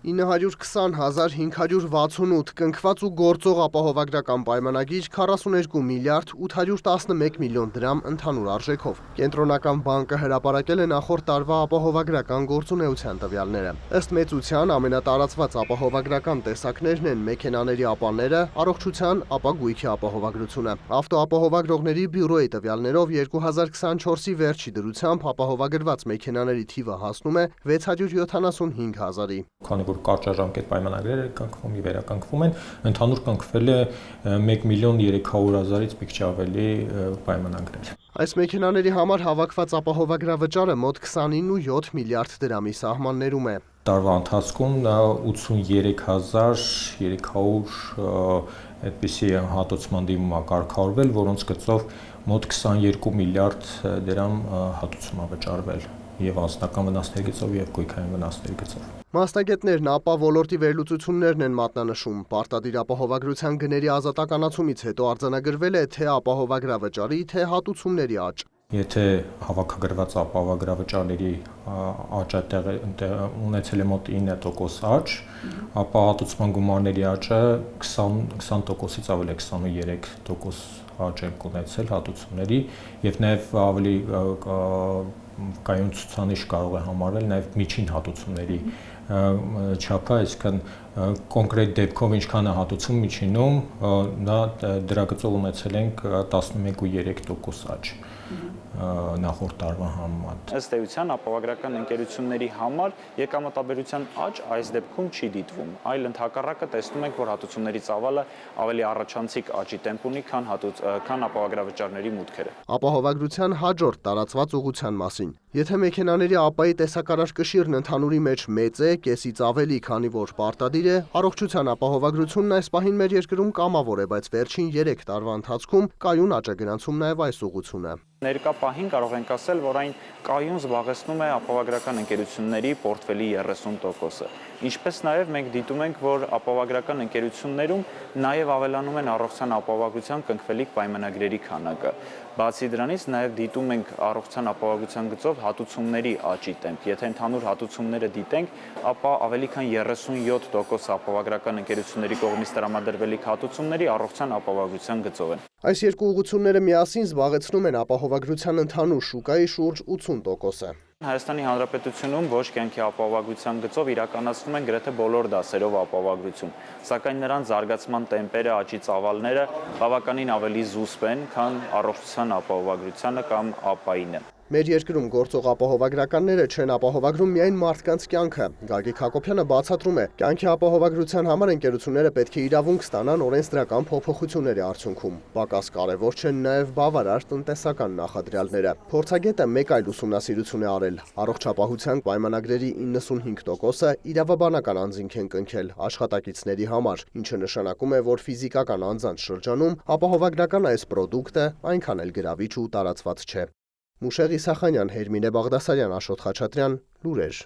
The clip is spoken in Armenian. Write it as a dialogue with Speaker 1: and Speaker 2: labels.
Speaker 1: 920,568 կնքված ու գործող ապահովագրական պայմանագիր 42 միլիարդ 811 միլիոն դրամ ընդհանուր արժեքով։ Կենտրոնական բանկը հրապարակել է նախորդ տարվա ապահովագրական գործունեության տվյալները։ Ըստ մեծության ամենատարածված ապահովագրական տեսակներն են մեքենաների ապաները, առողջության ապագույքի ապահովագրությունը։ Ավտոապահովագրողների բյուրոյի տվյալներով 2024-ի վերջի դրությամբ ապահովագրված մեքենաների թիվը հասնում է 675,000-ի։
Speaker 2: Քանի որ կարճաժամկետ պայմանագրերը կնքվում եւ վերականգնվում են, ընդհանուր կնքվել է 1,300,000-ից մի քիչ ավելի պայմանագրեր։
Speaker 1: Այս մեքենաների համար հավաքված ապահովագրավճարը մոտ 29.7 միլիարդ դրամի սահմաններում է։
Speaker 2: Տարվա ընթացքում 83,300 այդպիսի հատուցման դիմում է կարգավորվել, որոնց գծով մոտ 22 միլիարդ դրամ հատուցում է վճարվել եւ անձնական վնասների գծով եւ գույքային վնասների գծով։
Speaker 1: Մասնագետներն ապա ոլորտի վերլուծություններն են մատնանշում։ Պարտադիր ապահովագրության գների ազատականացումից հետո արձանագրվել է թե ապահովագրավճարի, թե հատուցումների աճ։
Speaker 2: Եթե հավաքագրված ապահովագրավճարների աճը ունեցել է մոտ 9% աճ, ապա հատուցման գումարների աճը 20%-ից ավելի 23% աճ են ունեցել հատուցումների եւ նաեւ ավելի կայուն ցուցանիշ կարող է համարվել նաեւ միջին հատուցումների չափը, այսինքն կոնկրետ դեպքով ինչքան է հատուցում միջինում, նա դրա գծով ունեցել ենք 11.3% աճ նախորդ տարվա համեմատ։
Speaker 3: Ըստ էության ապահովագրական ընկերությունների համար եկամտաբերության աճ այս դեպքում չի դիտվում, այլ ընդհակառակը տեսնում ենք, որ հատուցումների ծավալը ավելի առաջանցիկ աճի տեմպ ունի, քան ապահովագրավճարների մուտքերը։
Speaker 1: Ապահովագրության հաջորդ տարածված ուղղության մասին։ Եթե մեքենաների ապայի տեսակարար կշիռն ընդհանուրի մեջ մեծ է, կեսից ավելի, քանի որ պարտադիր է, առողջության ապահովագրությունն այս պահին մեր երկրում կամավոր է, բայց վերջին 3 տարվա ընթացքում կայուն աճ է գրանցում նաև այս ուղղությունը։
Speaker 3: Ներկա պահին կարող ենք ասել, որ այն կայուն զբաղեցնում է ապահովագրական ընկերությունների պորտֆելի 30%-ը։ Ինչպես նաև մենք դիտում ենք, որ ապահովագրական ընկերություններում նաև ավելանում են առողջության ապահովագրության կնքվելիք պայմանագրերի քանակը։ Բացի դրանից նաև դիտում ենք առողջության ապահովագրության գծով հատուցումների աճի տեմպ։ Եթե ընդհանուր հատուցումները դիտենք, ապա ավելի քան 37% ապահովագրական ընկերությունների կողմից տրամադրվելիք հատուցումների առողջության ապահովագրության գծով են։
Speaker 1: Այս երկու ուղղությունները միասին զբաղեցնում են ապահովագրության ընդհանուր շուկայի շուրջ 80%-ը։
Speaker 3: Հայաստանի Հանրապետությունում ոչ կյանքի ապահովագրության գծով իրականացվում են գրեթե բոլոր դասերով ապահովագրություն, սակայն նրանց զարգացման տեմպերը, աճի ծավալները բավականին ավելի զուսպ են, քան առողջության ապահովագրությանը կամ ԱՊԱ-ինը։
Speaker 1: Մեր երկրում գործող ապահովագրականները չեն ապահովագրում միայն մարդկանց կյանքը։ Գագիկ Հակոբյանը բացատրում է, կյանքի ապահովագրության համար ընկերությունները պետք է իրավունք ստանան օրենսդրական փոփոխությունների արդյունքում։ Պակաս կարևոր չեն նաև բավարար տնտեսական նախադրյալները։ Փորձագետը մեկ այլ ուսումնասիրություն է արել։ Առողջապահության պայմանագրերի 95%-ը իրավաբանական անձինք են կնքել աշխատակիցների համար, ինչը նշանակում է, որ ֆիզիկական անձանց շրջանում ապահովագրական այս պրոդուկտը այնքան էլ գրավիչ ու տարածված չէ։ Մուշեղ Իսախանյան, Հերմինե Բաղդասարյան, Աշոտ Խաչատրյան, լուրեր։